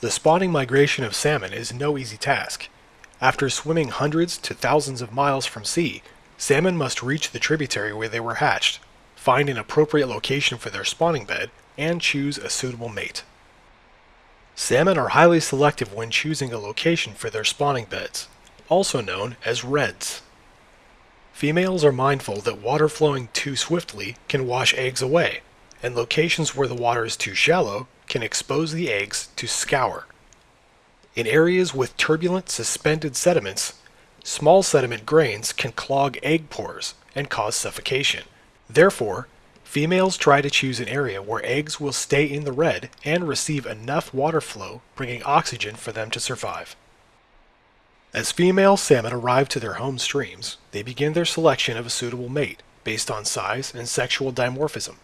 The spawning migration of salmon is no easy task. After swimming hundreds to thousands of miles from sea, salmon must reach the tributary where they were hatched, find an appropriate location for their spawning bed, and choose a suitable mate. Salmon are highly selective when choosing a location for their spawning beds, also known as redds. Females are mindful that water flowing too swiftly can wash eggs away, and locations where the water is too shallow can expose the eggs to scour. In areas with turbulent suspended sediments, small sediment grains can clog egg pores and cause suffocation. Therefore, females try to choose an area where eggs will stay in the redd and receive enough water flow, bringing oxygen for them to survive. As female salmon arrive to their home streams, they begin their selection of a suitable mate based on size and sexual dimorphism.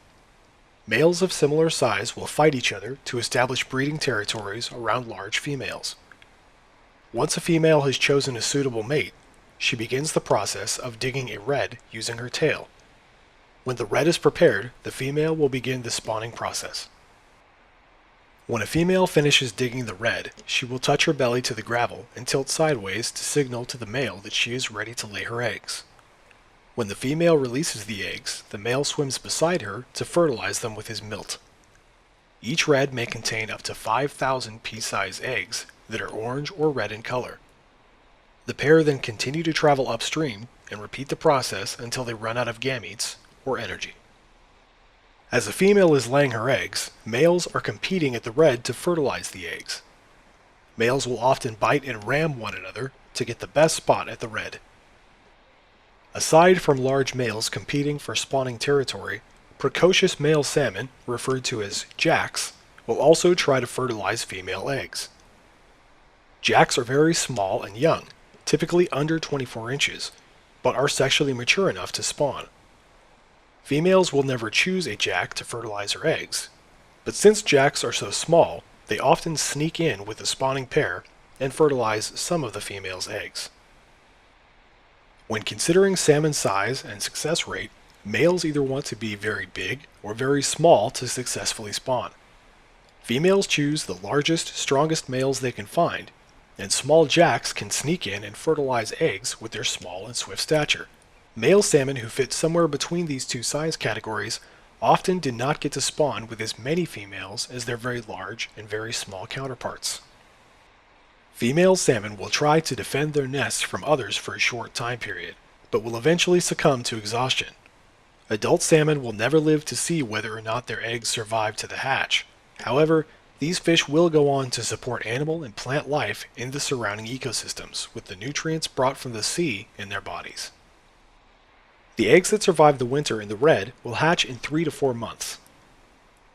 Males of similar size will fight each other to establish breeding territories around large females. Once a female has chosen a suitable mate, she begins the process of digging a redd using her tail. When the redd is prepared, the female will begin the spawning process. When a female finishes digging the redd, she will touch her belly to the gravel and tilt sideways to signal to the male that she is ready to lay her eggs. When the female releases the eggs, the male swims beside her to fertilize them with his milt. Each redd may contain up to 5,000 pea-sized eggs that are orange or red in color. The pair then continue to travel upstream and repeat the process until they run out of gametes or energy. As a female is laying her eggs, males are competing at the redd to fertilize the eggs. Males will often bite and ram one another to get the best spot at the redd. Aside from large males competing for spawning territory, precocious male salmon, referred to as jacks, will also try to fertilize female eggs. Jacks are very small and young, typically under 24 inches, but are sexually mature enough to spawn. Females will never choose a jack to fertilize her eggs, but since jacks are so small, they often sneak in with the spawning pair and fertilize some of the female's eggs. When considering salmon size and success rate, males either want to be very big or very small to successfully spawn. Females choose the largest, strongest males they can find, and small jacks can sneak in and fertilize eggs with their small and swift stature. Male salmon who fit somewhere between these two size categories often did not get to spawn with as many females as their very large and very small counterparts. Female salmon will try to defend their nests from others for a short time period, but will eventually succumb to exhaustion. Adult salmon will never live to see whether or not their eggs survive to the hatch. However, these fish will go on to support animal and plant life in the surrounding ecosystems with the nutrients brought from the sea in their bodies. The eggs that survive the winter in the redd will hatch in 3 to 4 months.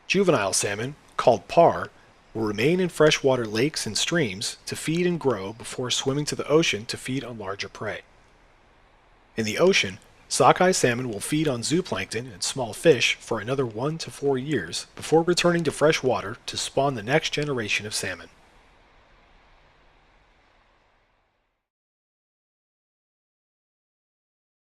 Juvenile salmon, called parr, will remain in freshwater lakes and streams to feed and grow before swimming to the ocean to feed on larger prey. In the ocean, sockeye salmon will feed on zooplankton and small fish for another 1 to 4 years before returning to fresh water to spawn the next generation of salmon.